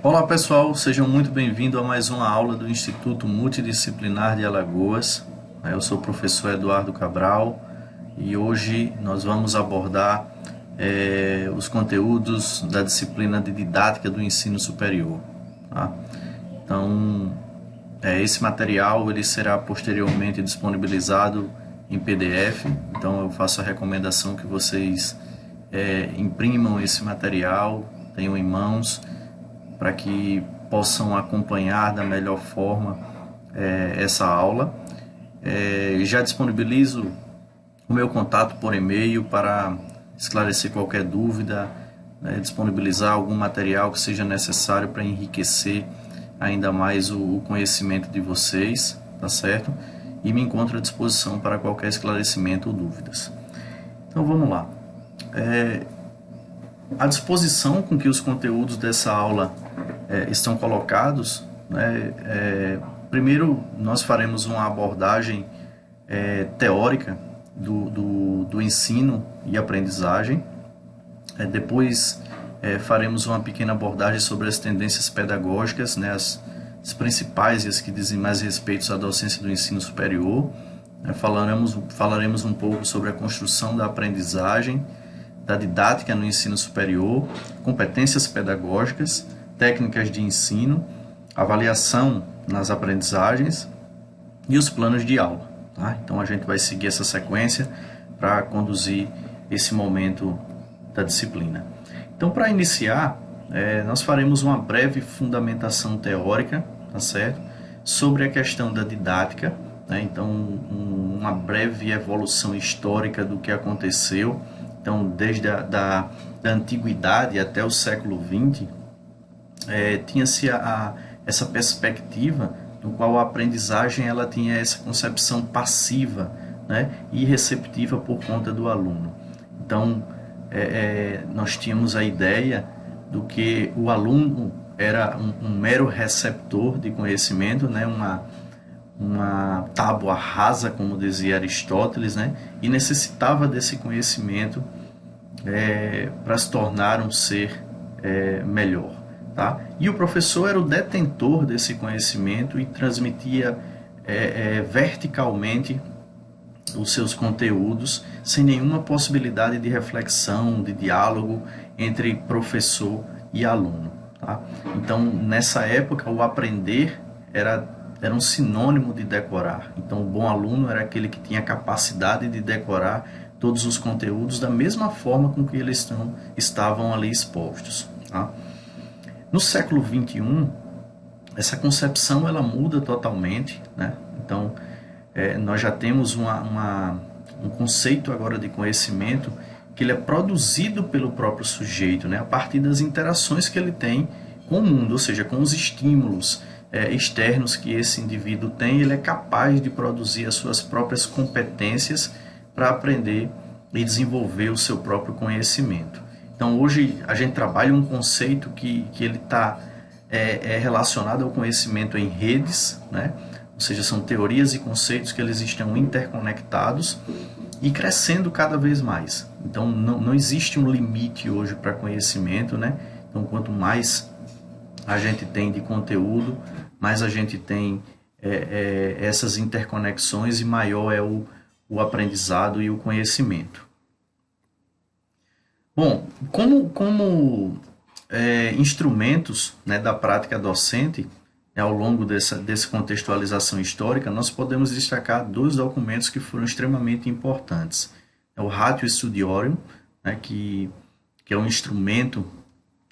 Olá pessoal, sejam muito bem-vindos a mais uma aula do Instituto Multidisciplinar de Alagoas. Eu sou o professor Eduardo Cabral e hoje nós vamos abordar os conteúdos da disciplina de Didática do Ensino Superior. Tá? Então, esse material ele será posteriormente disponibilizado em PDF, então eu faço a recomendação que vocês imprimam esse material, tenham em mãos, para que possam acompanhar da melhor forma essa aula. Já disponibilizo o meu contato por e-mail para esclarecer qualquer dúvida, disponibilizar algum material que seja necessário para enriquecer ainda mais o conhecimento de vocês, tá certo? E me encontro à disposição para qualquer esclarecimento ou dúvidas. Então vamos lá. A disposição com que os conteúdos dessa aula estão colocados, primeiro nós faremos uma abordagem teórica do ensino e aprendizagem, depois faremos uma pequena abordagem sobre as tendências pedagógicas, as principais e as que dizem mais respeito à docência do ensino superior, falaremos um pouco sobre a construção da aprendizagem, da didática no ensino superior, competências pedagógicas, técnicas de ensino, avaliação nas aprendizagens e os planos de aula. Tá? Então a gente vai seguir essa sequência para conduzir esse momento da disciplina. Então, para iniciar, nós faremos uma breve fundamentação teórica, tá certo? Sobre a questão da didática, então uma breve evolução histórica do que aconteceu. Então, desde da antiguidade até o século XX, tinha-se essa perspectiva no qual a aprendizagem ela tinha essa concepção passiva, e receptiva por conta do aluno. Então, nós tínhamos a ideia do que o aluno era um mero receptor de conhecimento, uma tábua rasa, como dizia Aristóteles, e necessitava desse conhecimento para se tornar um ser melhor. Tá? E o professor era o detentor desse conhecimento e transmitia verticalmente os seus conteúdos, sem nenhuma possibilidade de reflexão, de diálogo entre professor e aluno. Tá? Então, nessa época, o aprender era um sinônimo de decorar. Então, o bom aluno era aquele que tinha capacidade de decorar todos os conteúdos da mesma forma com que eles estavam ali expostos. Tá? No século XXI, essa concepção ela muda totalmente. Então, nós já temos um conceito agora de conhecimento que ele é produzido pelo próprio sujeito, a partir das interações que ele tem com o mundo, ou seja, com os estímulos externos que esse indivíduo tem, ele é capaz de produzir as suas próprias competências para aprender e desenvolver o seu próprio conhecimento. Então, hoje a gente trabalha um conceito que ele está relacionado ao conhecimento em redes, ou seja, são teorias e conceitos que eles estão interconectados e crescendo cada vez mais. Então, não existe um limite hoje para conhecimento, Então, quanto mais a gente tem de conteúdo, mais a gente tem essas interconexões e maior é o aprendizado e o conhecimento. Bom, como instrumentos da prática docente, ao longo dessa contextualização histórica, nós podemos destacar dois documentos que foram extremamente importantes. O Ratio Studiorum, que é um instrumento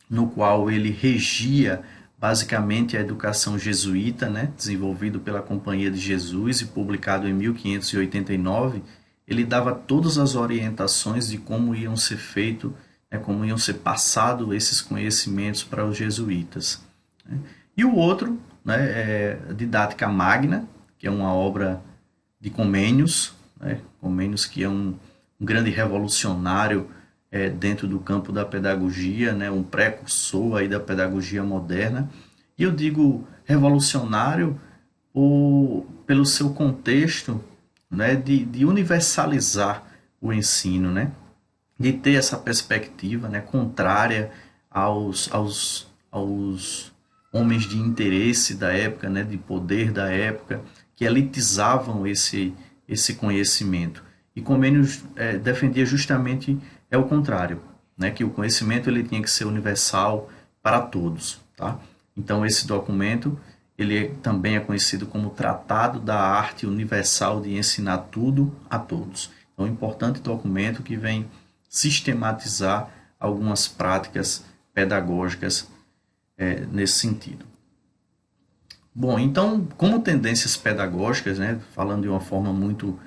no qual ele regia basicamente a educação jesuíta, desenvolvido pela Companhia de Jesus e publicado em 1589, ele dava todas as orientações de como iam ser feito, como iam ser passados esses conhecimentos para os jesuítas. E o outro, Didática Magna, que é uma obra de Comênios, Comênios que é um grande revolucionário dentro do campo da pedagogia, um precursor aí da pedagogia moderna. E eu digo revolucionário pelo seu contexto, de universalizar o ensino, de ter essa perspectiva contrária aos homens de interesse da época, né, de poder da época, que elitizavam esse conhecimento. E Comênios defendia justamente o contrário, né, que o conhecimento ele tinha que ser universal para todos. Tá? Então, esse documento também é conhecido como Tratado da Arte Universal de Ensinar Tudo a Todos. É um importante documento que vem sistematizar algumas práticas pedagógicas nesse sentido. Bom, então, como tendências pedagógicas, né, falando de uma forma muito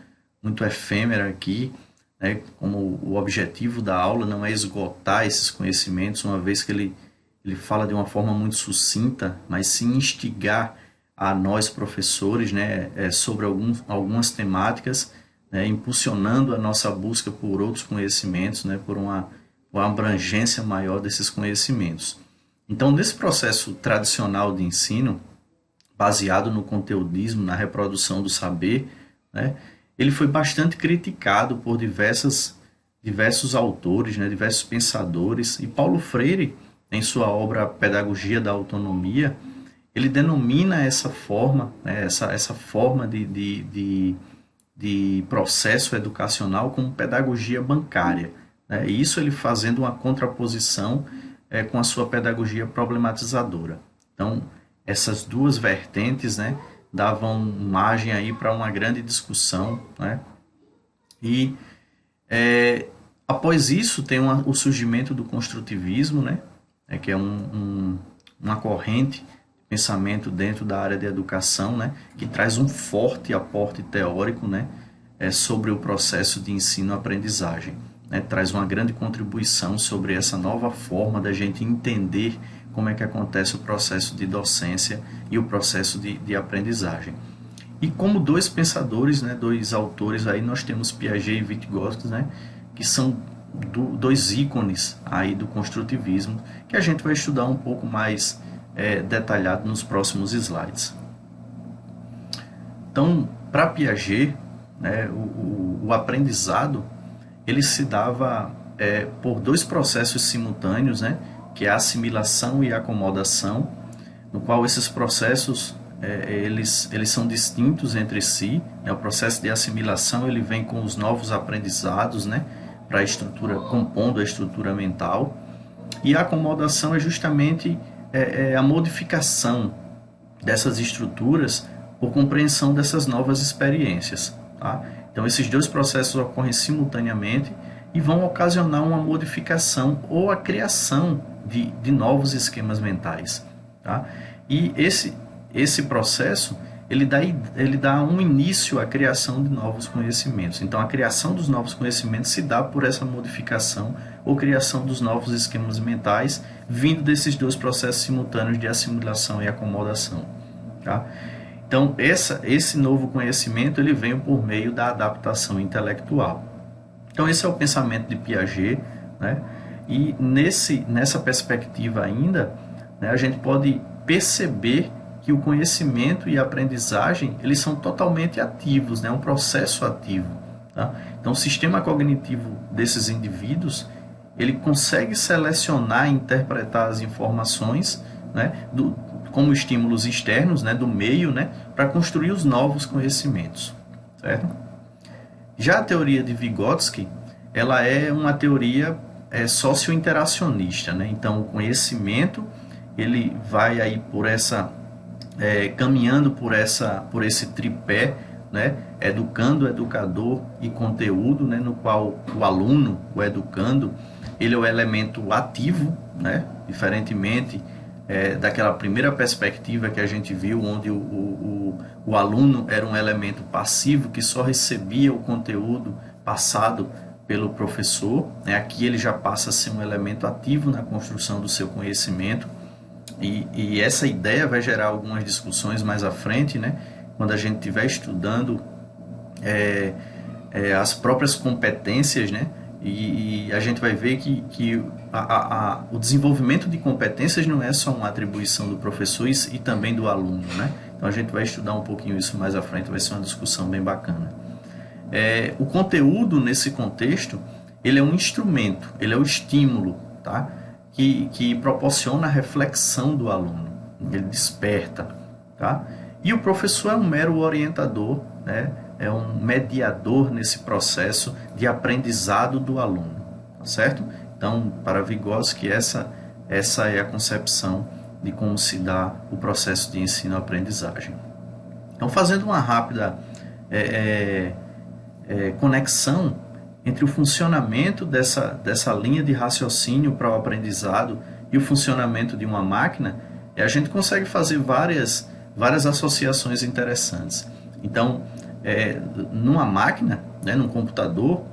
efêmera aqui, né, como o objetivo da aula não é esgotar esses conhecimentos, uma vez que ele fala de uma forma muito sucinta, mas sim instigar a nós professores, né, sobre algumas temáticas, né, impulsionando a nossa busca por outros conhecimentos, né, por uma abrangência maior desses conhecimentos. Então, nesse processo tradicional de ensino, baseado no conteudismo, na reprodução do saber, né, ele foi bastante criticado por diversos autores, né, diversos pensadores, e Paulo Freire, em sua obra Pedagogia da Autonomia, ele denomina essa forma, né, essa forma de processo educacional como pedagogia bancária. Né, e isso ele fazendo uma contraposição com a sua pedagogia problematizadora. Então, essas duas vertentes, né, davam margem aí para uma grande discussão, né? E após isso tem o surgimento do construtivismo, né, que é uma corrente de pensamento dentro da área de educação, né, que traz um forte aporte teórico, né, sobre o processo de ensino-aprendizagem. Né, traz uma grande contribuição sobre essa nova forma da gente entender como é que acontece o processo de docência e o processo de aprendizagem. E como dois pensadores, né, dois autores, aí nós temos Piaget e Vygotsky, né, que são dois ícones aí do construtivismo, que a gente vai estudar um pouco mais detalhado nos próximos slides. Então, para Piaget, né, o aprendizado ele se dava por dois processos simultâneos, né, que é a assimilação e a acomodação, no qual esses processos eles são distintos entre si. Né? O processo de assimilação ele vem com os novos aprendizados, né, para a estrutura, compondo a estrutura mental, e a acomodação é justamente a modificação dessas estruturas por compreensão dessas novas experiências. Tá? Então, esses dois processos ocorrem simultaneamente e vão ocasionar uma modificação ou a criação de novos esquemas mentais. Tá? E esse processo ele dá um início à criação de novos conhecimentos. Então, a criação dos novos conhecimentos se dá por essa modificação ou criação dos novos esquemas mentais, vindo desses dois processos simultâneos de assimilação e acomodação. Tá? Então, esse novo conhecimento ele vem por meio da adaptação intelectual. Então, esse é o pensamento de Piaget, né? E nessa perspectiva ainda, né, a gente pode perceber que o conhecimento e a aprendizagem eles são totalmente ativos, né? Um processo ativo. Tá? Então, o sistema cognitivo desses indivíduos ele consegue selecionar e interpretar as informações, né, como estímulos externos, né, do meio, né, para construir os novos conhecimentos. Certo? Já a teoria de Vygotsky ela é uma teoria socio-interacionista. Né? Então, o conhecimento ele vai aí por caminhando por esse tripé, né? Educando, educador e conteúdo, né? No qual o aluno, o educando, ele é o elemento ativo, né? Diferentemente daquela primeira perspectiva que a gente viu, onde o aluno era um elemento passivo que só recebia o conteúdo passado pelo professor. Né? Aqui ele já passa a ser um elemento ativo na construção do seu conhecimento. E essa ideia vai gerar algumas discussões mais à frente, né? Quando a gente estiver estudando as próprias competências, né? E a gente vai ver que o desenvolvimento de competências não é só uma atribuição do professor e também do aluno, né? Então a gente vai estudar um pouquinho isso mais à frente, vai ser uma discussão bem bacana. O conteúdo nesse contexto, ele é um instrumento, ele é o estímulo, tá? Que proporciona a reflexão do aluno. ele desperta, tá? E o professor é um mero orientador, né? É um mediador nesse processo de aprendizado do aluno, tá certo? Então, para Vygotsky, essa é a concepção de como se dá o processo de ensino-aprendizagem. Então, fazendo uma rápida conexão entre o funcionamento dessa linha de raciocínio para o aprendizado e o funcionamento de uma máquina, a gente consegue fazer várias associações interessantes. Então, numa máquina, né, num computador,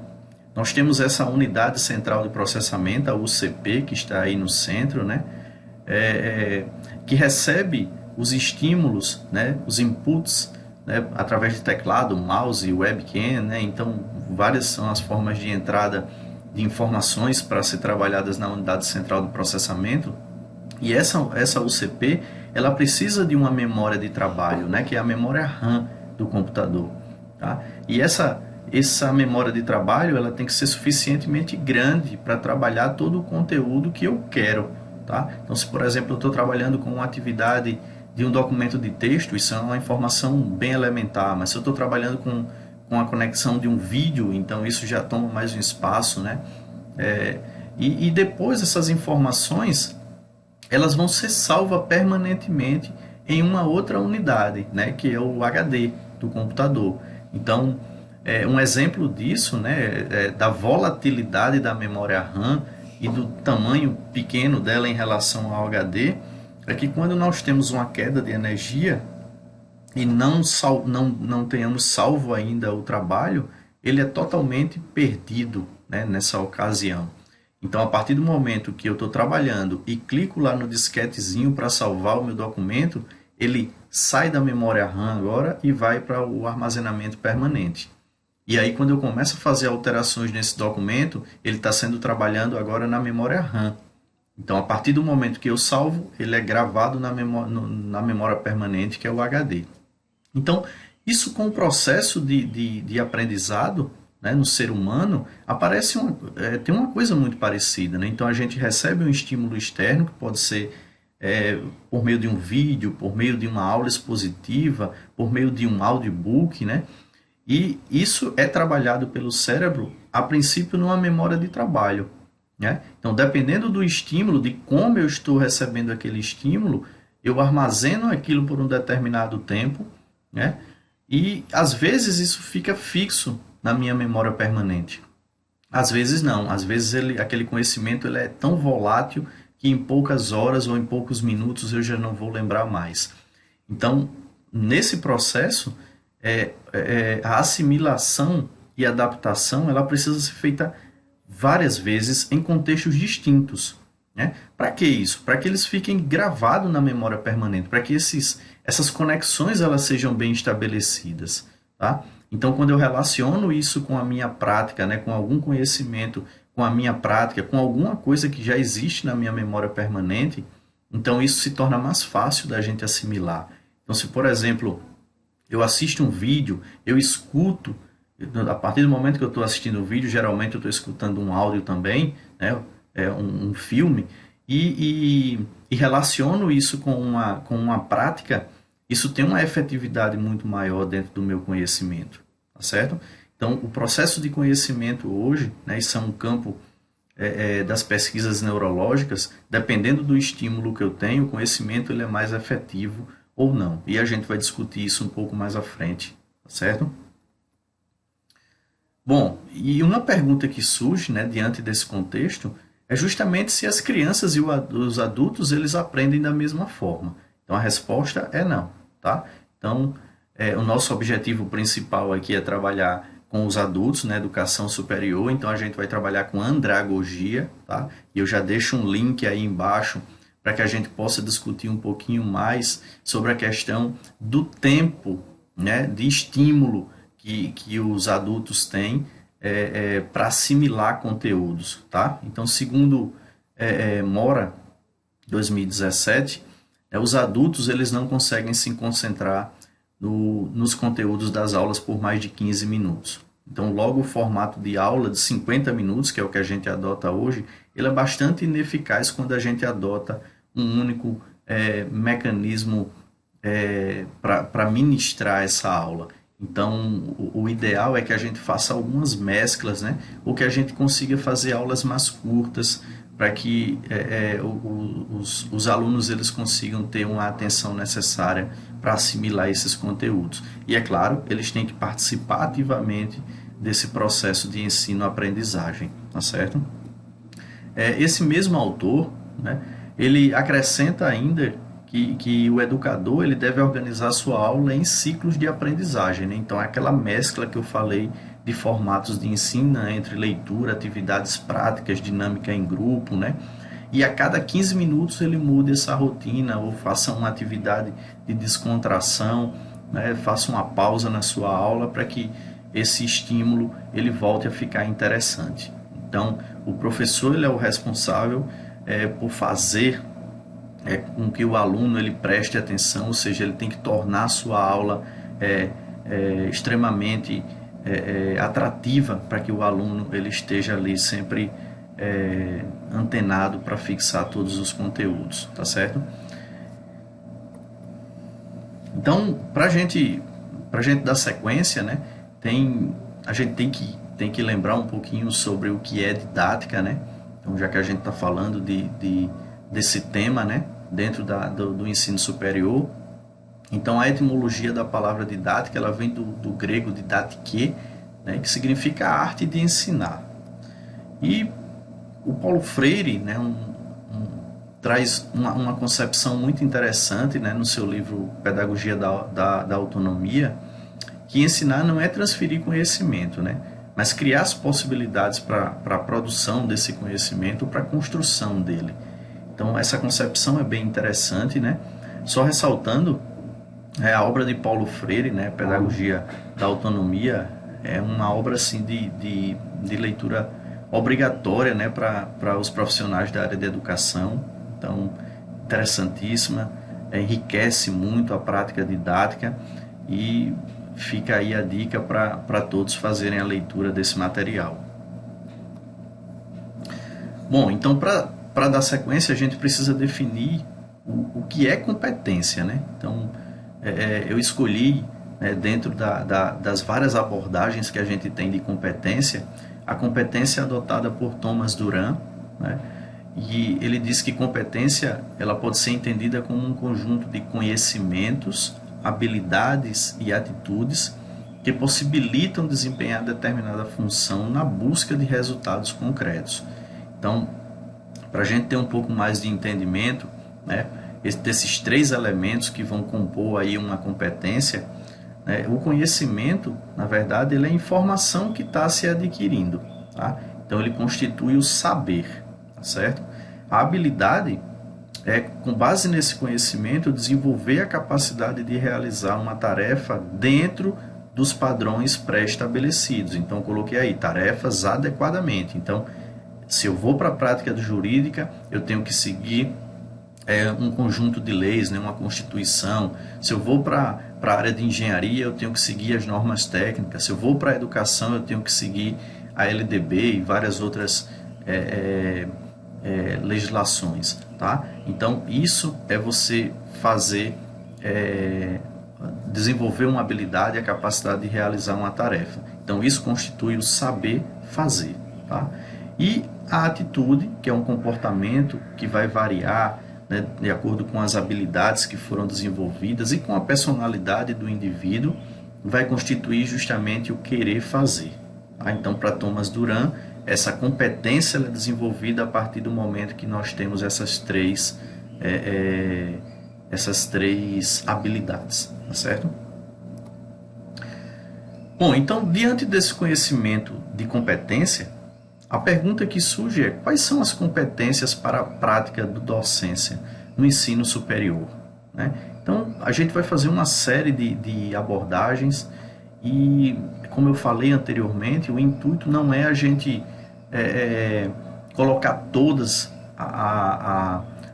nós temos essa unidade central de processamento, a UCP, que está aí no centro, né, que recebe os estímulos, né, os inputs, né, através de teclado, mouse e webcam, né, então várias são as formas de entrada de informações para ser trabalhadas na unidade central de processamento. E essa UCP, ela precisa de uma memória de trabalho, né, que é a memória RAM do computador. Tá? E essa memória de trabalho, ela tem que ser suficientemente grande para trabalhar todo o conteúdo que eu quero. Tá? Então, se por exemplo eu estou trabalhando com uma atividade de um documento de texto, isso é uma informação bem elementar, mas se eu estou trabalhando com a conexão de um vídeo, então isso já toma mais um espaço, né? E depois essas informações, elas vão ser salvas permanentemente em uma outra unidade, né? Que é o HD do computador. Então, um exemplo disso, né? Da volatilidade da memória RAM e do tamanho pequeno dela em relação ao HD, é que quando nós temos uma queda de energia e não tenhamos salvo ainda o trabalho, ele é totalmente perdido, né, nessa ocasião. Então, a partir do momento que eu estou trabalhando e clico lá no disquetezinho para salvar o meu documento, ele sai da memória RAM agora e vai para o armazenamento permanente. E aí, quando eu começo a fazer alterações nesse documento, ele está sendo trabalhando agora na memória RAM. Então, a partir do momento que eu salvo, ele é gravado na memória permanente, que é o HD. Então, isso com o processo de aprendizado, né, no ser humano, tem uma coisa muito parecida. Né? Então, a gente recebe um estímulo externo, que pode ser por meio de um vídeo, por meio de uma aula expositiva, por meio de um audiobook, né? E isso é trabalhado pelo cérebro, a princípio, numa memória de trabalho. Né? Então, dependendo do estímulo, de como eu estou recebendo aquele estímulo, eu armazeno aquilo por um determinado tempo, né? E às vezes isso fica fixo na minha memória permanente. Às vezes não, às vezes aquele conhecimento ele é tão volátil que em poucas horas ou em poucos minutos eu já não vou lembrar mais. Então, nesse processo, a assimilação e adaptação ela precisa ser feita várias vezes em contextos distintos. Né? Para que isso? Para que eles fiquem gravados na memória permanente, para que essas conexões elas sejam bem estabelecidas. Tá? Então, quando eu relaciono isso com a minha prática, né, com algum conhecimento, com a minha prática, com alguma coisa que já existe na minha memória permanente, então isso se torna mais fácil da gente assimilar. Então, se, por exemplo, eu assisto um vídeo, eu escuto, a partir do momento que eu estou assistindo o vídeo, geralmente eu estou escutando um áudio também, né, um filme, e relaciono isso com uma prática, isso tem uma efetividade muito maior dentro do meu conhecimento, tá certo? Então, o processo de conhecimento hoje, né, isso é um campo das pesquisas neurológicas, dependendo do estímulo que eu tenho, o conhecimento ele é mais efetivo ou não. E a gente vai discutir isso um pouco mais à frente, tá certo? Bom, e uma pergunta que surge, né, diante desse contexto é justamente se as crianças e os adultos eles aprendem da mesma forma. Então, a resposta é não. Tá? Então, o nosso objetivo principal aqui é trabalhar com os adultos na educação superior, então a gente vai trabalhar com andragogia, tá? E eu já deixo um link aí embaixo para que a gente possa discutir um pouquinho mais sobre a questão do tempo, né, de estímulo que os adultos têm para assimilar conteúdos, tá? Então, segundo Mora, 2017, os adultos eles não conseguem se concentrar nos conteúdos das aulas por mais de 15 minutos. Então, logo o formato de aula de 50 minutos, que é o que a gente adota hoje, ele é bastante ineficaz quando a gente adota um único mecanismo para ministrar essa aula. Então, o ideal é que a gente faça algumas mesclas, né? Ou que a gente consiga fazer aulas mais curtas, para que os alunos eles consigam ter uma atenção necessária para assimilar esses conteúdos. E, é claro, eles têm que participar ativamente desse processo de ensino-aprendizagem, tá certo? Esse mesmo autor, né, ele acrescenta ainda que o educador ele deve organizar sua aula em ciclos de aprendizagem, né? Então, é aquela mescla que eu falei de formatos de ensino, né, entre leitura, atividades práticas, dinâmica em grupo, né? E a cada 15 minutos ele muda essa rotina ou faça uma atividade de descontração, né? Faça uma pausa na sua aula para que esse estímulo ele volte a ficar interessante. Então, o professor ele é o responsável por fazer com que o aluno ele preste atenção, ou seja, ele tem que tornar a sua aula extremamente atrativa para que o aluno ele esteja ali sempre antenado para fixar todos os conteúdos, tá certo? Então, para a gente dar sequência, né, a gente tem que lembrar um pouquinho sobre o que é didática, né? Então, já que a gente está falando desse tema, né, dentro do ensino superior. Então, a etimologia da palavra didática ela vem do grego didatike, né, que significa a arte de ensinar. E o Paulo Freire, né, traz uma concepção muito interessante, né, no seu livro Pedagogia da Autonomia, que ensinar não é transferir conhecimento, né, mas criar as possibilidades para a produção desse conhecimento, para a construção dele. Então, essa concepção é bem interessante, né? Só ressaltando, a obra de Paulo Freire, né, Pedagogia da Autonomia, é uma obra assim, de leitura obrigatória, né, para os profissionais da área de educação. Então, interessantíssima, enriquece muito a prática didática e fica aí a dica para todos fazerem a leitura desse material. Bom, então, para dar sequência, a gente precisa definir o que é competência, né? Então, eu escolhi, né, dentro das várias abordagens que a gente tem de competência, a competência adotada por Thomas Duran, né? E ele diz que competência ela pode ser entendida como um conjunto de conhecimentos, habilidades e atitudes que possibilitam desempenhar determinada função na busca de resultados concretos. Então, para a gente ter um pouco mais de entendimento, né, desses três elementos que vão compor aí uma competência, né, o conhecimento, na verdade, ele é a informação que está se adquirindo, tá? Então, ele constitui o saber, tá certo? A habilidade é, com base nesse conhecimento, desenvolver a capacidade de realizar uma tarefa dentro dos padrões pré-estabelecidos. Então, eu coloquei aí, tarefas adequadamente. Então, se eu vou para a prática jurídica, eu tenho que seguir um conjunto de leis, né, uma constituição. Se eu vou para a área de engenharia, eu tenho que seguir as normas técnicas. Se eu vou para a educação, eu tenho que seguir a LDB e várias outras legislações. Tá? Então, isso é você fazer, desenvolver uma habilidade e a capacidade de realizar uma tarefa. Então, isso constitui o saber fazer. Tá? E a atitude, que é um comportamento que vai variar, né, de acordo com as habilidades que foram desenvolvidas e com a personalidade do indivíduo, vai constituir justamente o querer fazer. Tá? Então, para Thomas Duran, essa competência é desenvolvida a partir do momento que nós temos essas três habilidades, tá certo? Bom, então, diante desse conhecimento de competência, a pergunta que surge é: quais são as competências para a prática da docência no ensino superior? Né? Então, a gente vai fazer uma série de abordagens e, como eu falei anteriormente, o intuito não é a gente colocar todos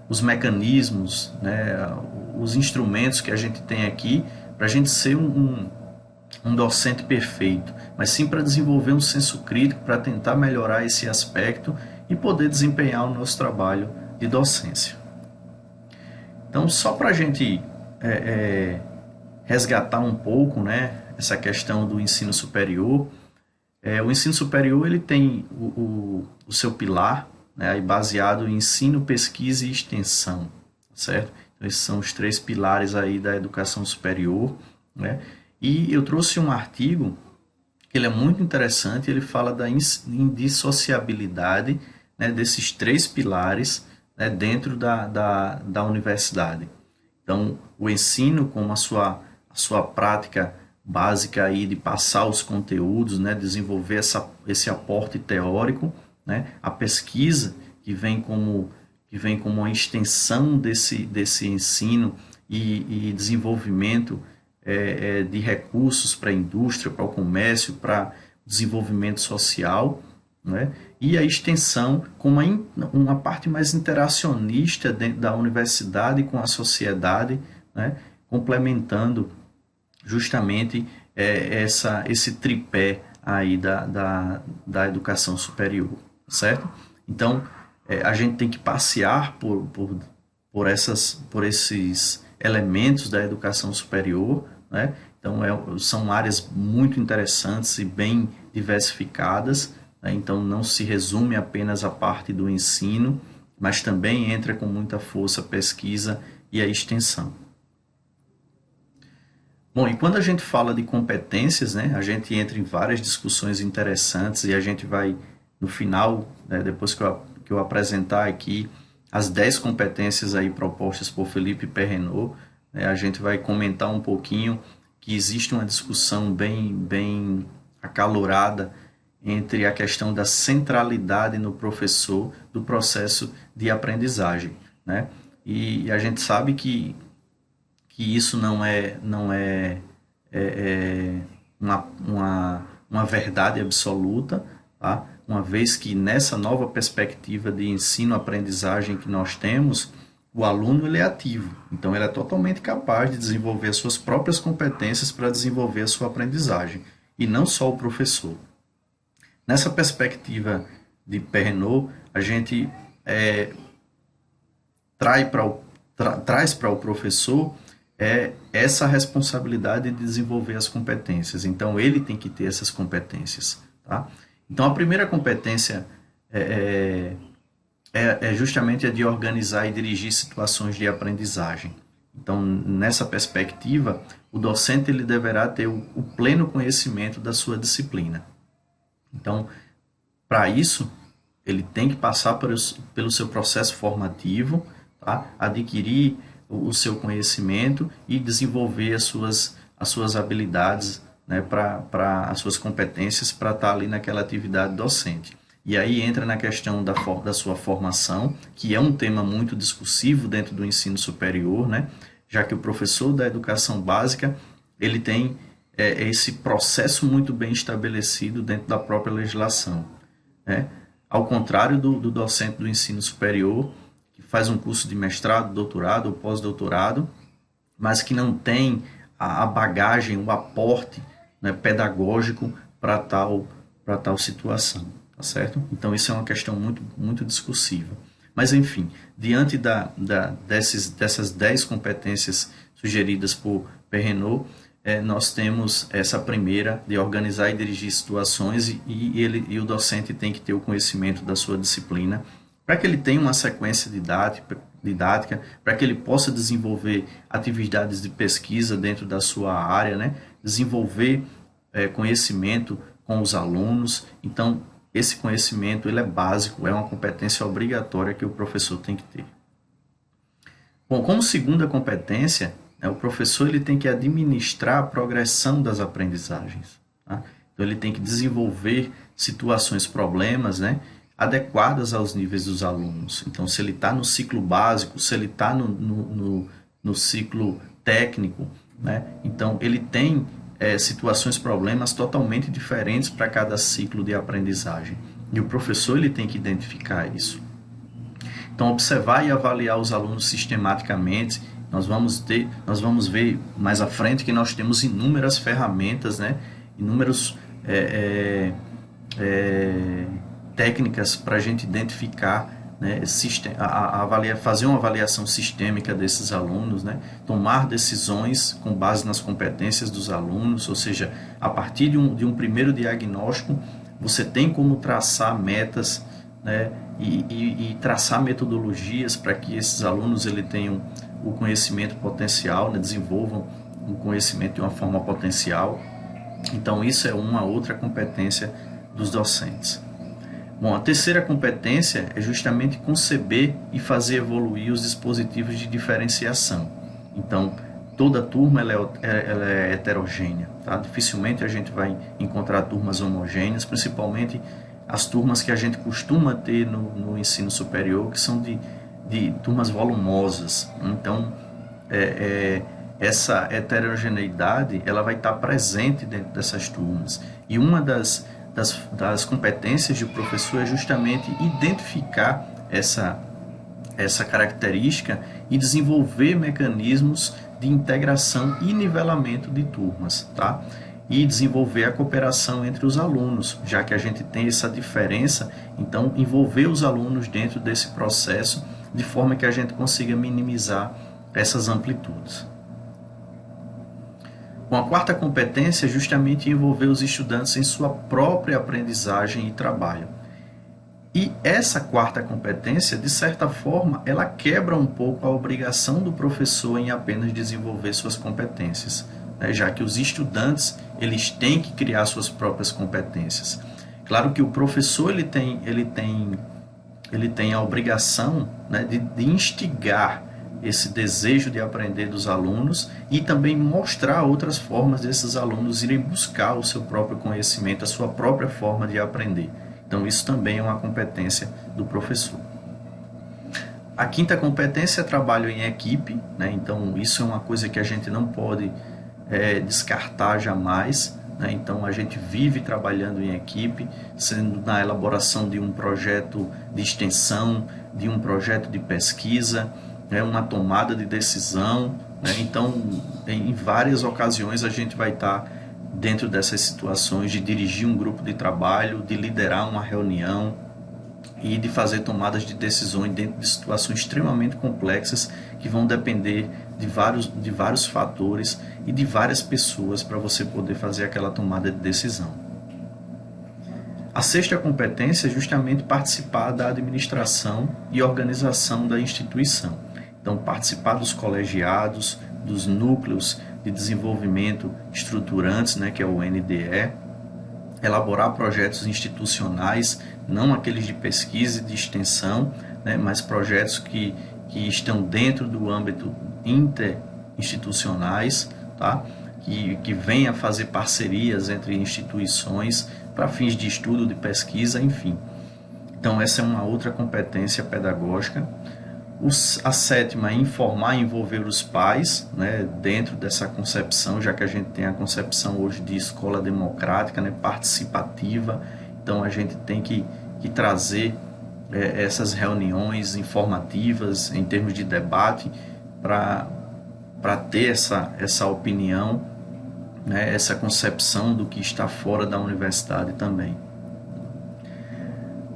os mecanismos, né, os instrumentos que a gente tem aqui para a gente ser um docente perfeito, mas sim para desenvolver um senso crítico, para tentar melhorar esse aspecto e poder desempenhar o nosso trabalho de docência. Então, só para a gente resgatar um pouco, né, essa questão do ensino superior, o ensino superior ele tem o seu pilar, né, aí baseado em ensino, pesquisa e extensão, certo? Então, esses são os três pilares aí da educação superior, né? E eu trouxe um artigo que ele é muito interessante, ele fala da indissociabilidade, né, desses três pilares, né, dentro da universidade. Então, o ensino como a sua prática básica aí de passar os conteúdos, né, desenvolver esse aporte teórico, né, a pesquisa que vem como uma extensão desse ensino e desenvolvimento de recursos para a indústria, para o comércio, para o desenvolvimento social, né? E a extensão com uma parte mais interacionista dentro da universidade com a sociedade, né? Complementando justamente esse tripé aí da educação superior, certo? Então, a gente tem que passear por esses elementos da educação superior, né? Então, são áreas muito interessantes e bem diversificadas, né? Então, não se resume apenas à parte do ensino, mas também entra com muita força a pesquisa e a extensão. Bom, e quando a gente fala de competências, né, a gente entra em várias discussões interessantes e a gente vai, no final, né, depois que eu apresentar aqui as 10 competências aí propostas por Felipe Perrenot, né, a gente vai comentar um pouquinho que existe uma discussão bem acalorada entre a questão da centralidade no professor do processo de aprendizagem, né? E a gente sabe que isso não é uma verdade absoluta, tá? Uma vez que nessa nova perspectiva de ensino-aprendizagem que nós temos, o aluno ele é ativo, então ele é totalmente capaz de desenvolver as suas próprias competências para desenvolver a sua aprendizagem, e não só o professor. Nessa perspectiva de Perrenot, a gente traz para o professor essa responsabilidade de desenvolver as competências. Então, ele tem que ter essas competências. Tá? Então, a primeira competência é justamente a de organizar e dirigir situações de aprendizagem. Então, nessa perspectiva, o docente ele deverá ter o pleno conhecimento da sua disciplina. Então, para isso, ele tem que passar pelo seu processo formativo, tá? Adquirir o seu conhecimento e desenvolver as suas habilidades, né, as suas competências para estar ali naquela atividade docente. E aí entra na questão da sua formação, que é um tema muito discursivo dentro do ensino superior, né, já que o professor da educação básica ele tem esse processo muito bem estabelecido dentro da própria legislação, né? Ao contrário do docente do ensino superior, que faz um curso de mestrado, doutorado ou pós-doutorado, mas que não tem a bagagem, o aporte, né, pedagógico para tal situação, tá certo? Então isso é uma questão muito discursiva. Mas enfim, diante dessas 10 competências sugeridas por Perrenot, nós temos essa primeira de organizar e dirigir situações e o docente tem que ter o conhecimento da sua disciplina para que ele tenha uma sequência didática, para que ele possa desenvolver atividades de pesquisa dentro da sua área, né? Desenvolver conhecimento com os alunos. Então, esse conhecimento ele é básico, é uma competência obrigatória que o professor tem que ter. Bom, como segunda competência, o professor ele tem que administrar a progressão das aprendizagens. Tá? Então, ele tem que desenvolver situações, problemas, né, adequadas aos níveis dos alunos. Então, se ele está no ciclo básico, se ele está no ciclo técnico, né, então ele tem situações, problemas totalmente diferentes para cada ciclo de aprendizagem. E o professor ele tem que identificar isso. Então, observar e avaliar os alunos sistematicamente. Nós vamos ver mais à frente que nós temos inúmeras ferramentas, né? Inúmeras técnicas para a gente identificar né, fazer uma avaliação sistêmica desses alunos, né, tomar decisões com base nas competências dos alunos, ou seja, a partir de um primeiro diagnóstico, você tem como traçar metas, né, e traçar metodologias para que esses alunos tenham o conhecimento potencial, né, desenvolvam o conhecimento de uma forma potencial. Então, isso é uma outra competência dos docentes. Bom, a terceira competência é justamente conceber e fazer evoluir os dispositivos de diferenciação. Então, toda turma ela é heterogênea, tá? Dificilmente a gente vai encontrar turmas homogêneas, principalmente as turmas que a gente costuma ter no ensino superior, que são de turmas volumosas. Então, essa heterogeneidade ela vai estar presente dentro dessas turmas. E uma das competências do professor é justamente identificar essa característica e desenvolver mecanismos de integração e nivelamento de turmas, tá? E desenvolver a cooperação entre os alunos, já que a gente tem essa diferença, então envolver os alunos dentro desse processo de forma que a gente consiga minimizar essas amplitudes. Bom, a quarta competência é justamente envolver os estudantes em sua própria aprendizagem e trabalho. E essa quarta competência, de certa forma, ela quebra um pouco a obrigação do professor em apenas desenvolver suas competências, né? Já que os estudantes eles têm que criar suas próprias competências. Claro que o professor ele tem a obrigação, né, de instigar esse desejo de aprender dos alunos e também mostrar outras formas desses alunos irem buscar o seu próprio conhecimento, a sua própria forma de aprender. Então, isso também é uma competência do professor. A quinta competência é trabalho em equipe, né? Então, isso é uma coisa que a gente não pode descartar jamais, né? Então, a gente vive trabalhando em equipe, sendo na elaboração de um projeto de extensão, de um projeto de pesquisa, uma tomada de decisão, né? Então, em várias ocasiões a gente vai estar dentro dessas situações de dirigir um grupo de trabalho, de liderar uma reunião e de fazer tomadas de decisões dentro de situações extremamente complexas que vão depender de vários fatores e de várias pessoas para você poder fazer aquela tomada de decisão. A sexta competência é justamente participar da administração e organização da instituição. Então, participar dos colegiados, dos núcleos de desenvolvimento estruturantes, né, que é o NDE, elaborar projetos institucionais, não aqueles de pesquisa e de extensão, né, mas projetos que estão dentro do âmbito interinstitucionais, tá? que venha a fazer parcerias entre instituições para fins de estudo, de pesquisa, enfim. Então, essa é uma outra competência pedagógica. A sétima é informar e envolver os pais, né, dentro dessa concepção, já que a gente tem a concepção hoje de escola democrática, né, participativa. Então, a gente tem que trazer essas reuniões informativas em termos de debate para ter essa opinião, né, essa concepção do que está fora da universidade também.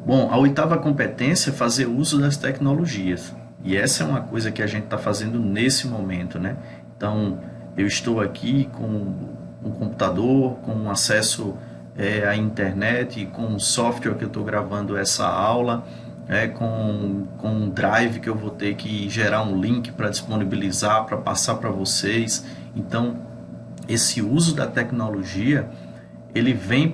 Bom, a oitava competência é fazer uso das tecnologias. E essa é uma coisa que a gente está fazendo nesse momento, né? Então, eu estou aqui com um computador, com acesso à internet, com o software que eu estou gravando essa aula, com um drive que eu vou ter que gerar um link para disponibilizar, para passar para vocês. Então, esse uso da tecnologia, ele vem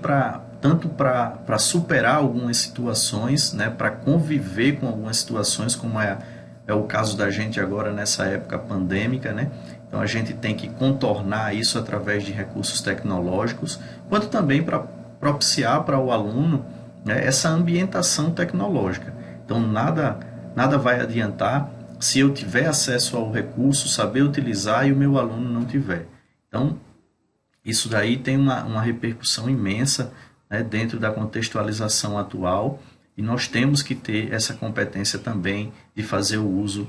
tanto para superar algumas situações, né, para conviver com algumas situações, como é o caso da gente agora nessa época pandêmica, né? Então a gente tem que contornar isso através de recursos tecnológicos, quanto também para propiciar para o aluno, né, essa ambientação tecnológica. Então nada vai adiantar se eu tiver acesso ao recurso, saber utilizar e o meu aluno não tiver. Então isso daí tem uma repercussão imensa, né, dentro da contextualização atual. E nós temos que ter essa competência também de fazer o uso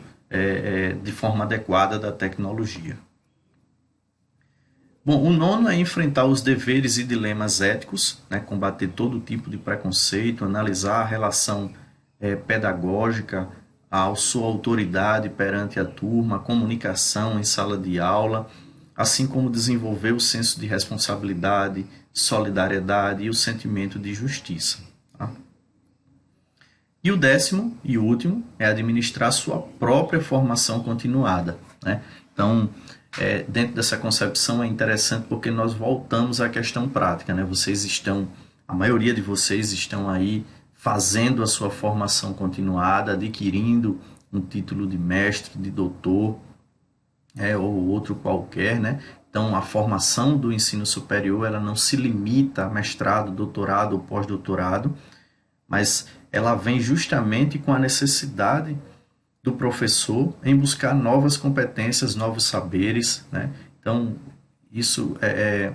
de forma adequada da tecnologia. Bom, o nono é enfrentar os deveres e dilemas éticos, né, combater todo tipo de preconceito, analisar a relação pedagógica, a sua autoridade perante a turma, a comunicação em sala de aula, assim como desenvolver o senso de responsabilidade, solidariedade e o sentimento de justiça. Tá? E o 10º e último é administrar sua própria formação continuada. Né? Então, dentro dessa concepção é interessante porque nós voltamos à questão prática. Né? A maioria de vocês estão aí fazendo a sua formação continuada, adquirindo um título de mestre, de doutor, ou outro qualquer, né? Então, a formação do ensino superior ela não se limita a mestrado, doutorado ou pós-doutorado, mas ela vem justamente com a necessidade do professor em buscar novas competências, novos saberes, né? Então, isso é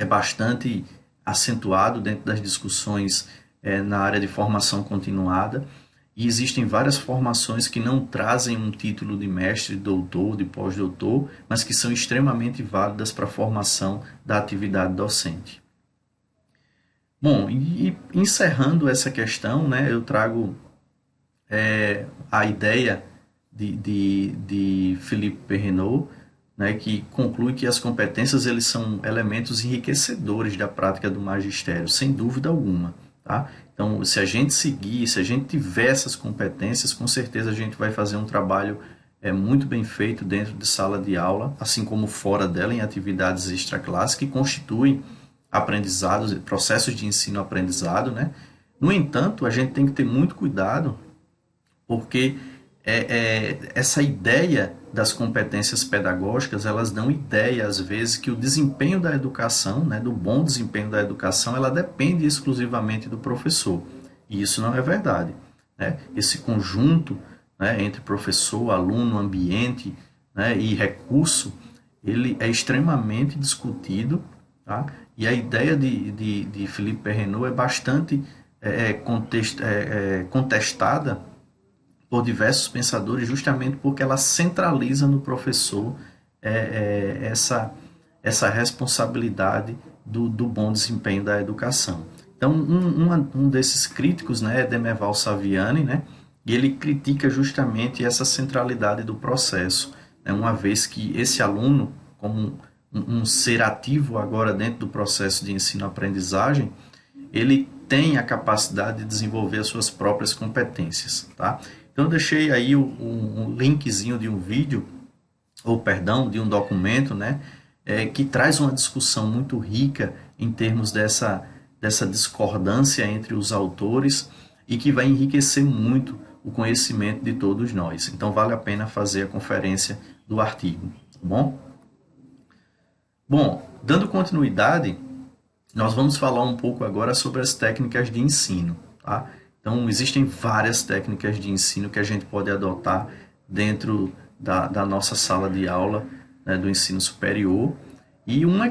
bastante acentuado dentro das discussões na área de formação continuada, e existem várias formações que não trazem um título de mestre, doutor, de pós-doutor, mas que são extremamente válidas para a formação da atividade docente. Bom, e encerrando essa questão, né, eu trago a ideia de Philippe Perrenot, né, que conclui que as competências eles são elementos enriquecedores da prática do magistério, sem dúvida alguma. Tá? Então, se a gente seguir, se a gente tiver essas competências, com certeza a gente vai fazer um trabalho muito bem feito dentro de sala de aula, assim como fora dela, em atividades extraclasse, que constituem aprendizados, processos de ensino-aprendizado. Né? No entanto, a gente tem que ter muito cuidado, porque essa ideia das competências pedagógicas, elas dão ideia, às vezes, que o desempenho da educação, né, do bom desempenho da educação, ela depende exclusivamente do professor. E isso não é verdade. Né? Esse conjunto, né, entre professor, aluno, ambiente, né, e recurso, ele é extremamente discutido. Tá? E a ideia de Philippe Perrenot é bastante contestada por diversos pensadores, justamente porque ela centraliza no professor essa responsabilidade do bom desempenho da educação. Então, um desses críticos, né, é Demerval Saviani, né, e ele critica justamente essa centralidade do processo, né, uma vez que esse aluno, como um ser ativo agora dentro do processo de ensino-aprendizagem, ele tem a capacidade de desenvolver as suas próprias competências. Tá? Então, eu deixei aí um linkzinho de um vídeo, ou perdão, de um documento, né, que traz uma discussão muito rica em termos dessa discordância entre os autores e que vai enriquecer muito o conhecimento de todos nós. Então, vale a pena fazer a conferência do artigo. Tá bom? Bom, dando continuidade, nós vamos falar um pouco agora sobre as técnicas de ensino. Tá? Então, existem várias técnicas de ensino que a gente pode adotar dentro da nossa sala de aula, né, do ensino superior. E uma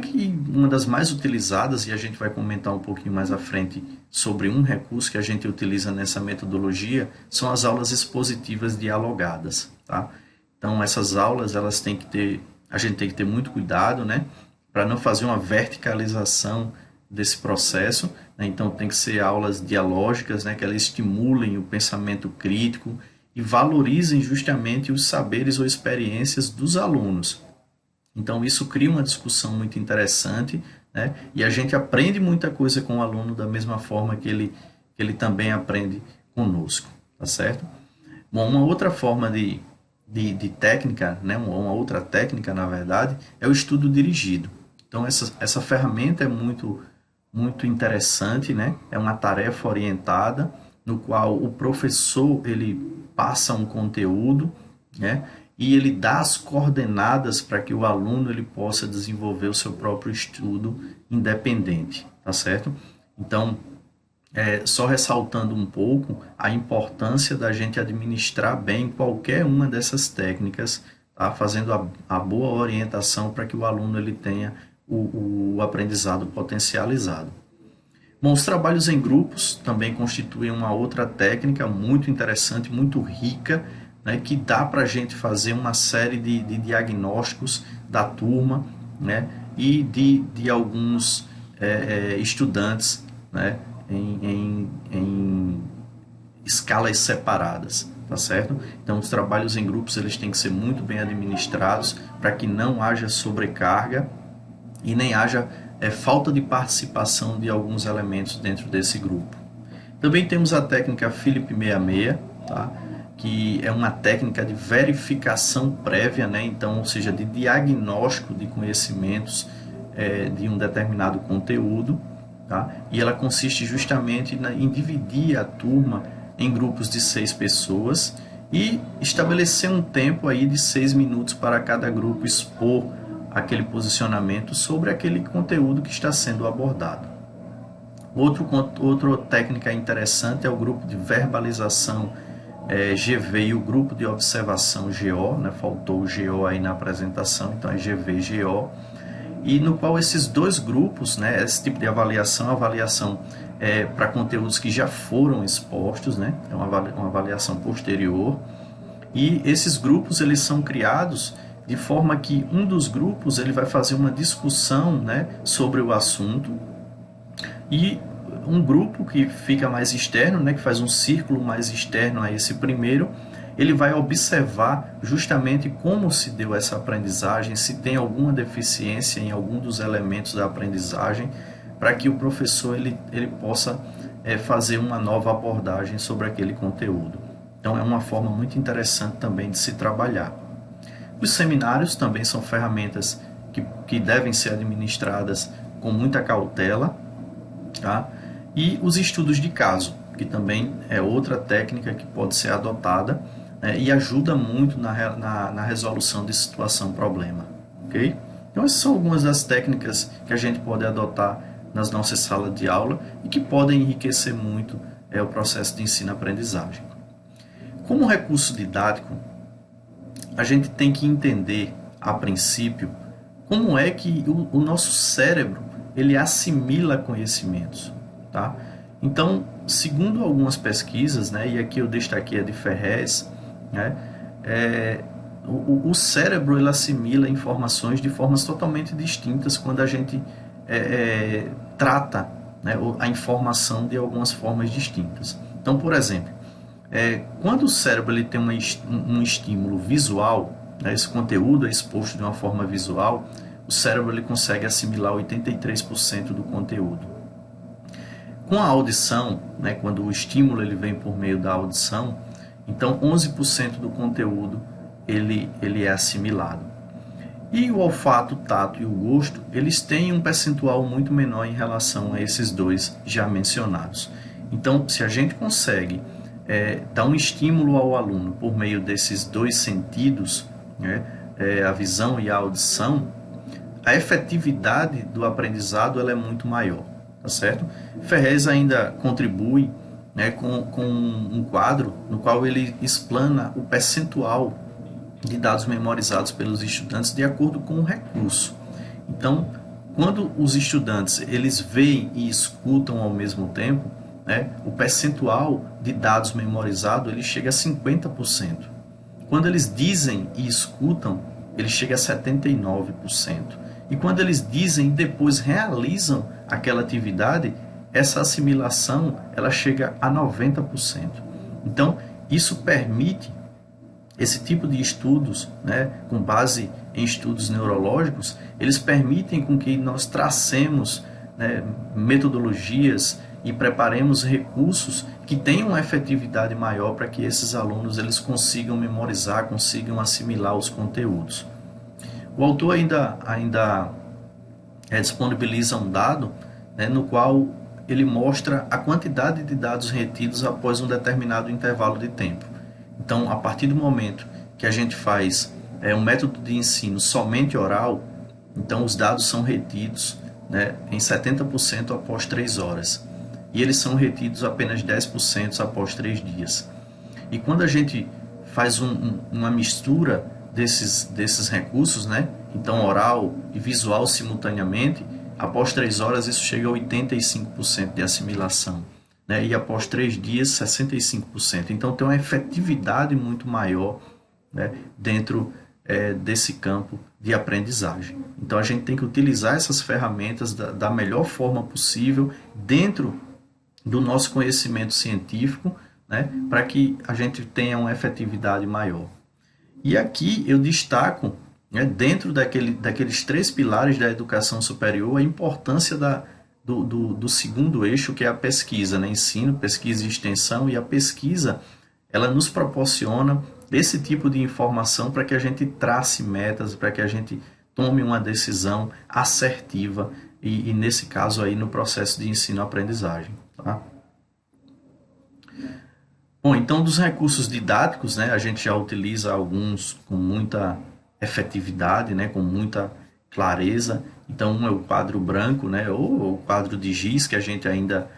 das mais utilizadas, e a gente vai comentar um pouquinho mais à frente sobre um recurso que a gente utiliza nessa metodologia, são as aulas expositivas dialogadas. Tá? Então, essas aulas, a gente tem que ter muito cuidado, né, para não fazer uma verticalização desse processo. Né? Então, tem que ser aulas dialógicas, né, que elas estimulem o pensamento crítico e valorizem justamente os saberes ou experiências dos alunos. Então, isso cria uma discussão muito interessante, né? E a gente aprende muita coisa com o aluno da mesma forma que ele também aprende conosco, tá certo? Bom, uma outra forma de técnica, né? Uma outra técnica, na verdade, é o estudo dirigido. Então, essa ferramenta é muito interessante, né? É uma tarefa orientada, no qual o professor ele passa um conteúdo, né? E ele dá as coordenadas para que o aluno ele possa desenvolver o seu próprio estudo independente, tá certo? Então, só ressaltando um pouco a importância da gente administrar bem qualquer uma dessas técnicas, tá? Fazendo a boa orientação para que o aluno ele tenha o aprendizado potencializado. Bom, os trabalhos em grupos também constituem uma outra técnica muito interessante, muito rica, né, que dá para a gente fazer uma série de diagnósticos da turma, né, e de alguns estudantes, né, escalas separadas, tá certo? Então os trabalhos em grupos eles têm que ser muito bem administrados para que não haja sobrecarga e nem haja falta de participação de alguns elementos dentro desse grupo. Também temos a técnica Philip 66, tá? Que é uma técnica de verificação prévia, né? Então, ou seja, de diagnóstico de conhecimentos de um determinado conteúdo, tá? E ela consiste justamente em dividir a turma em grupos de 6 pessoas e estabelecer um tempo aí de 6 minutos para cada grupo expor aquele posicionamento sobre aquele conteúdo que está sendo abordado. Outra técnica interessante é o grupo de verbalização GV e o grupo de observação GO, né? Faltou o GO aí na apresentação, então é GV e GO, e no qual esses dois grupos, né, esse tipo de avaliação para conteúdos que já foram expostos, né, é uma avaliação posterior, e esses grupos eles são criados de forma que um dos grupos ele vai fazer uma discussão, né, sobre o assunto, e um grupo que fica mais externo, né, que faz um círculo mais externo a esse primeiro, ele vai observar justamente como se deu essa aprendizagem, se tem alguma deficiência em algum dos elementos da aprendizagem, para que o professor ele possa fazer uma nova abordagem sobre aquele conteúdo. Então é uma forma muito interessante também de se trabalhar. Os seminários também são ferramentas que devem ser administradas com muita cautela, tá? E os estudos de caso, que também é outra técnica que pode ser adotada, né, e ajuda muito na resolução de situação-problema. Okay? Então essas são algumas das técnicas que a gente pode adotar nas nossas salas de aula e que podem enriquecer muito o processo de ensino-aprendizagem. Como recurso didático, a gente tem que entender, a princípio, como é que o nosso cérebro ele assimila conhecimentos. Tá? Então, segundo algumas pesquisas, né, e aqui eu destaquei a de Ferrez, né, o cérebro ele assimila informações de formas totalmente distintas quando a gente trata, né, a informação de algumas formas distintas. Então, por exemplo, quando o cérebro ele tem um estímulo visual, né, esse conteúdo é exposto de uma forma visual, o cérebro ele consegue assimilar 83% do conteúdo. Com a audição, né, quando o estímulo ele vem por meio da audição, então 11% do conteúdo ele é assimilado. E o olfato, o tato e o gosto, eles têm um percentual muito menor em relação a esses dois já mencionados. Então, se a gente consegue dar um estímulo ao aluno por meio desses dois sentidos, né, a visão e a audição, a efetividade do aprendizado ela é muito maior. Tá certo? Ferrez ainda contribui, né, com um quadro no qual ele explana o percentual de dados memorizados pelos estudantes de acordo com o recurso. Então, quando os estudantes eles veem e escutam ao mesmo tempo, né, o percentual de dados memorizados ele chega a 50%. Quando eles dizem e escutam, ele chega a 79%. E quando eles dizem e depois realizam aquela atividade, essa assimilação ela chega a 90%. Então, isso permite esse tipo de estudos, né, com base em estudos neurológicos, eles permitem com que nós tracemos, né, metodologias e preparemos recursos que tenham uma efetividade maior para que esses alunos eles consigam memorizar, consigam assimilar os conteúdos. O autor ainda disponibiliza um dado, né, no qual ele mostra a quantidade de dados retidos após um determinado intervalo de tempo. Então, a partir do momento que a gente faz um método de ensino somente oral, então os dados são retidos, né, em 70% após 3 horas. E eles são retidos apenas 10% após 3 dias. E quando a gente faz uma mistura desses recursos, né, então oral e visual simultaneamente, após 3 horas isso chega a 85% de assimilação, né, e após 3 dias 65%. Então tem uma efetividade muito maior, né, dentro desse campo de aprendizagem. Então a gente tem que utilizar essas ferramentas da melhor forma possível dentro do nosso conhecimento científico, né, para que a gente tenha uma efetividade maior. E aqui eu destaco, né, dentro daqueles 3 pilares da educação superior, a importância do segundo eixo, que é a pesquisa, né, ensino, pesquisa e extensão, e a pesquisa ela nos proporciona esse tipo de informação para que a gente trace metas, para que a gente tome uma decisão assertiva e nesse caso aí no processo de ensino-aprendizagem. Tá? Bom, então dos recursos didáticos, né, a gente já utiliza alguns com muita efetividade, né, com muita clareza. Então um é o quadro branco, né, ou o quadro de giz, que a gente ainda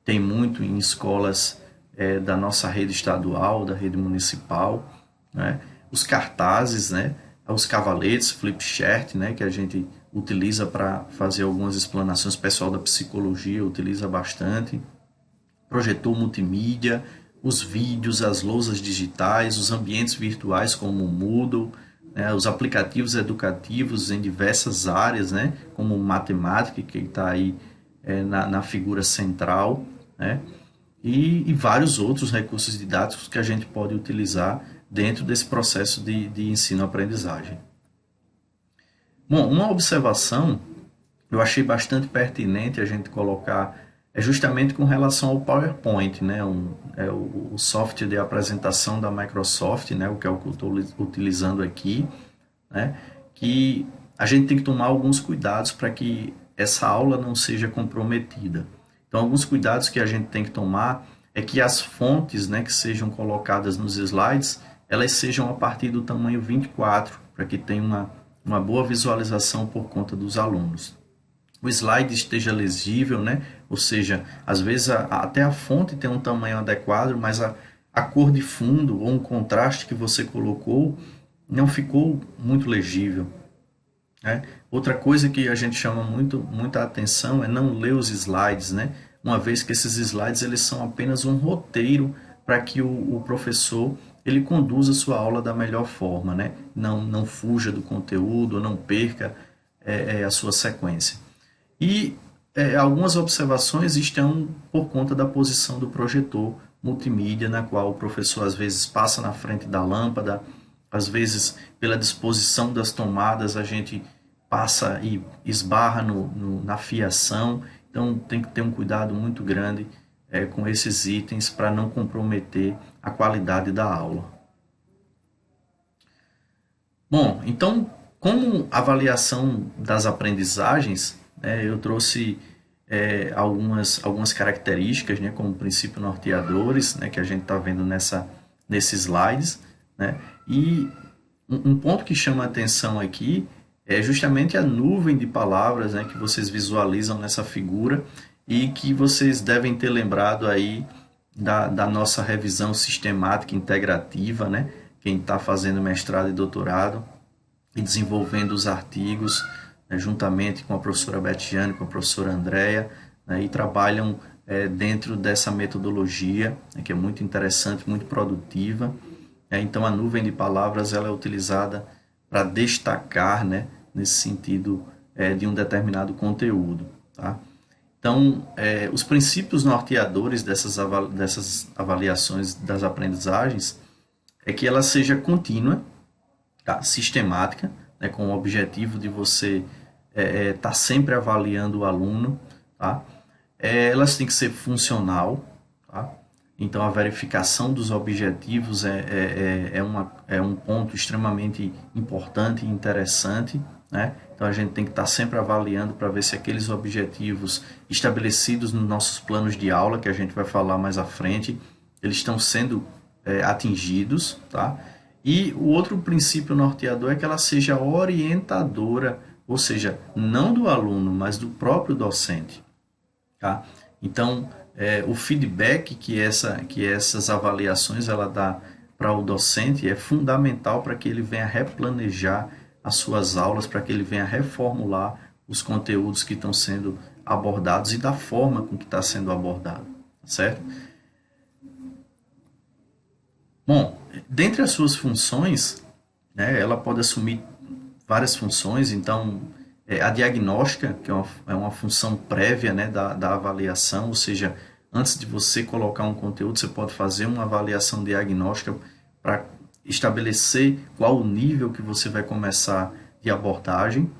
tem muito em escolas da nossa rede estadual, da rede municipal, né, os cartazes, né, os cavaletes, flip chart, né, que a gente utiliza para fazer algumas explanações. O pessoal da psicologia utiliza bastante. Projetor multimídia, os vídeos, as lousas digitais, os ambientes virtuais como o Moodle, né, os aplicativos educativos em diversas áreas, né, como matemática, que está aí na figura central, né, e vários outros recursos didáticos que a gente pode utilizar dentro desse processo de ensino-aprendizagem. Bom, uma observação eu achei bastante pertinente a gente colocar justamente com relação ao PowerPoint, né? O software de apresentação da Microsoft, né? O que é o que eu estou utilizando aqui, né? Que a gente tem que tomar alguns cuidados para que essa aula não seja comprometida. Então, alguns cuidados que a gente tem que tomar é que as fontes, né, que sejam colocadas nos slides, elas sejam a partir do tamanho 24, para que tenha uma boa visualização por conta dos alunos. O slide esteja legível, né? Ou seja, às vezes até a fonte tem um tamanho adequado, mas a cor de fundo ou um contraste que você colocou não ficou muito legível, né? Outra coisa que a gente chama muita atenção é não ler os slides, né? Uma vez que esses slides eles são apenas um roteiro para que o professor ele conduza a sua aula da melhor forma, né? Não fuja do conteúdo, não perca a sua sequência. E algumas observações estão por conta da posição do projetor multimídia, na qual o professor às vezes passa na frente da lâmpada, às vezes pela disposição das tomadas a gente passa e esbarra na fiação. Então tem que ter um cuidado muito grande com esses itens para não comprometer a qualidade da aula. Bom, então como avaliação das aprendizagens, eu trouxe algumas características, né, como princípios norteadores, né, que a gente está vendo nesses slides, né, e um ponto que chama a atenção aqui é justamente a nuvem de palavras, né, que vocês visualizam nessa figura e que vocês devem ter lembrado aí da nossa revisão sistemática integrativa, né, quem está fazendo mestrado e doutorado e desenvolvendo os artigos, juntamente com a professora Betiane, com a professora Andréia, né, e trabalham dentro dessa metodologia, que é muito interessante, muito produtiva. Então, a nuvem de palavras ela é utilizada para destacar, né, nesse sentido de um determinado conteúdo. Tá? Então, os princípios norteadores dessas avaliações das aprendizagens é que ela seja contínua, tá? Sistemática, né, com o objetivo de você estar sempre avaliando o aluno, tá? Elas têm que ser funcional, tá? Então a verificação dos objetivos é um ponto extremamente importante e interessante, né? Então a gente tem que estar sempre avaliando para ver se aqueles objetivos estabelecidos nos nossos planos de aula, que a gente vai falar mais à frente, eles estão sendo atingidos, tá? E o outro princípio norteador é que ela seja orientadora, ou seja, não do aluno, mas do próprio docente. Tá? Então, o feedback que essas avaliações ela dá para o docente é fundamental para que ele venha replanejar as suas aulas, para que ele venha reformular os conteúdos que estão sendo abordados e da forma com que está sendo abordado, certo? Bom, dentre as suas funções, né, ela pode assumir várias funções. Então, a diagnóstica, que é uma função prévia, né, da avaliação, ou seja, antes de você colocar um conteúdo, você pode fazer uma avaliação diagnóstica para estabelecer qual o nível que você vai começar de abordagem.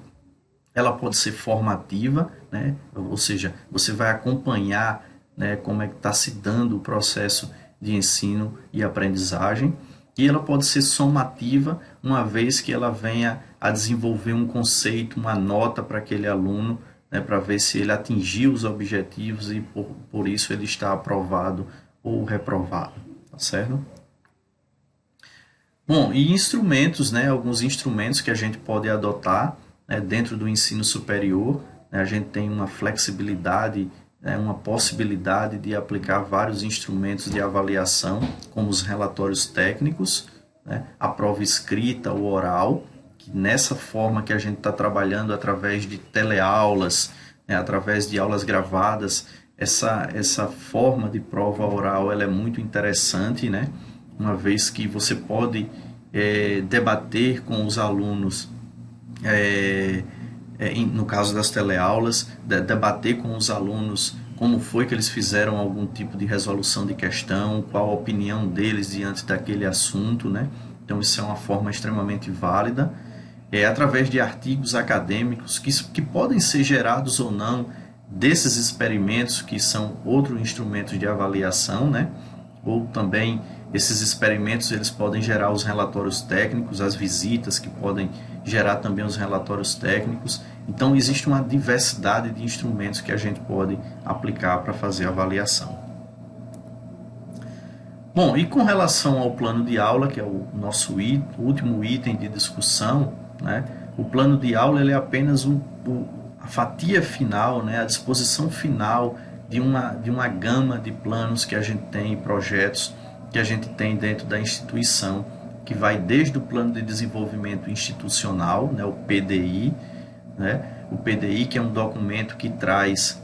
Ela pode ser formativa, né? Ou seja, você vai acompanhar, né, como é que está se dando o processo de ensino e aprendizagem. E ela pode ser somativa, uma vez que ela venha a desenvolver um conceito, uma nota para aquele aluno, né, para ver se ele atingiu os objetivos e por isso ele está aprovado ou reprovado, tá certo? Bom, e instrumentos, né, alguns instrumentos que a gente pode adotar, né, dentro do ensino superior, né, a gente tem uma flexibilidade, né, uma possibilidade de aplicar vários instrumentos de avaliação, como os relatórios técnicos, né, a prova escrita ou oral, que nessa forma que a gente está trabalhando através de teleaulas, né, através de aulas gravadas, essa forma de prova oral ela é muito interessante, né, uma vez que você pode debater com os alunos, no caso das teleaulas, debater com os alunos como foi que eles fizeram algum tipo de resolução de questão, qual a opinião deles diante daquele assunto, né? Então isso é uma forma extremamente válida. Através de artigos acadêmicos que podem ser gerados ou não desses experimentos, que são outros instrumentos de avaliação, né? Ou também esses experimentos eles podem gerar os relatórios técnicos, as visitas que podem gerar também os relatórios técnicos. Então existe uma diversidade de instrumentos que a gente pode aplicar para fazer a avaliação. Bom, e com relação ao plano de aula, que é o nosso último item de discussão, né? O plano de aula ele é apenas a fatia final, né? A disposição final de uma gama de planos que a gente tem, projetos que a gente tem dentro da instituição, que vai desde o plano de desenvolvimento institucional, né, o PDI, né, o PDI que é um documento que traz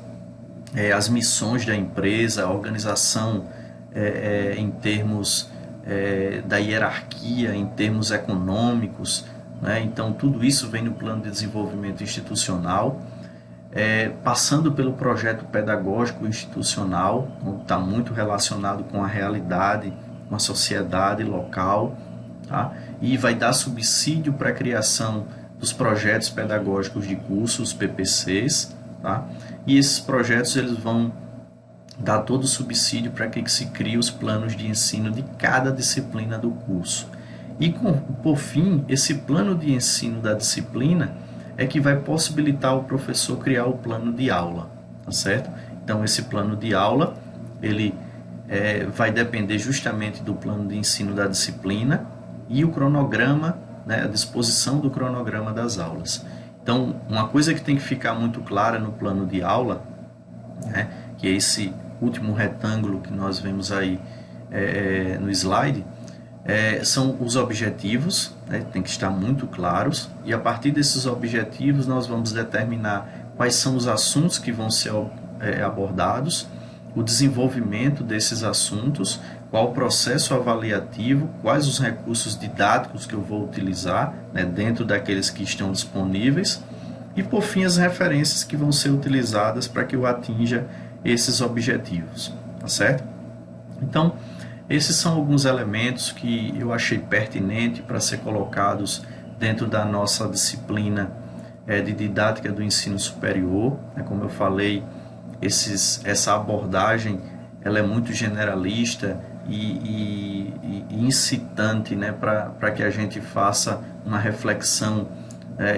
as missões da empresa, a organização em termos da hierarquia, em termos econômicos, né, então tudo isso vem no plano de desenvolvimento institucional. Passando pelo projeto pedagógico institucional, está muito relacionado com a realidade, com a sociedade local, tá? E vai dar subsídio para a criação dos projetos pedagógicos de curso, os PPCs, tá? E esses projetos eles vão dar todo o subsídio para que se crie os planos de ensino de cada disciplina do curso. E por fim, esse plano de ensino da disciplina é que vai possibilitar o professor criar o plano de aula, tá certo? Então esse plano de aula ele vai depender justamente do plano de ensino da disciplina e o cronograma, né, a disposição do cronograma das aulas. Então uma coisa que tem que ficar muito clara no plano de aula, né, que é esse último retângulo que nós vemos aí no slide, são os objetivos, né, tem que estar muito claros, e a partir desses objetivos nós vamos determinar quais são os assuntos que vão ser abordados, o desenvolvimento desses assuntos, qual o processo avaliativo, quais os recursos didáticos que eu vou utilizar, né, dentro daqueles que estão disponíveis, e por fim as referências que vão ser utilizadas para que eu atinja esses objetivos, tá certo? Então, esses são alguns elementos que eu achei pertinente para ser colocados dentro da nossa disciplina de didática do ensino superior. Como eu falei, essa abordagem ela é muito generalista e incitante, né, para que a gente faça uma reflexão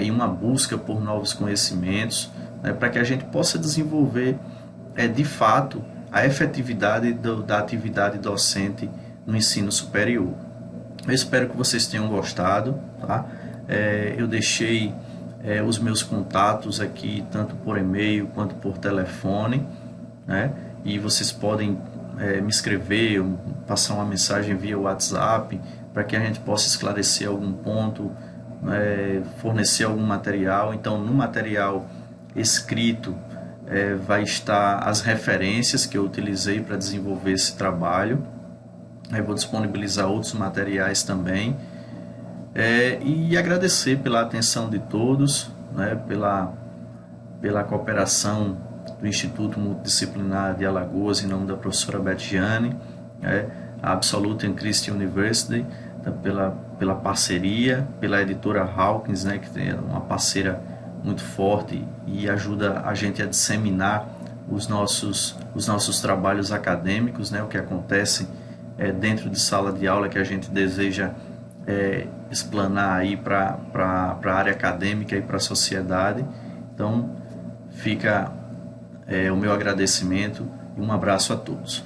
e uma busca por novos conhecimentos, né, para que a gente possa desenvolver de fato a efetividade da atividade docente no ensino superior. Eu espero que vocês tenham gostado, tá? Eu deixei os meus contatos aqui, tanto por e-mail quanto por telefone, né? E vocês podem me escrever, passar uma mensagem via WhatsApp, para que a gente possa esclarecer algum ponto, fornecer algum material. Então, no material escrito, vai estar as referências que eu utilizei para desenvolver esse trabalho. Eu vou disponibilizar outros materiais também. E agradecer pela atenção de todos, né, pela cooperação do Instituto Multidisciplinar de Alagoas, em nome da professora Betiane, a Absolute and Christian University, pela parceria, pela editora Hawkins, que é uma parceira muito forte e ajuda a gente a disseminar os nossos trabalhos acadêmicos, o que acontece dentro de sala de aula, que a gente deseja explanar aí para a área acadêmica e para a sociedade. Então, fica o meu agradecimento e um abraço a todos.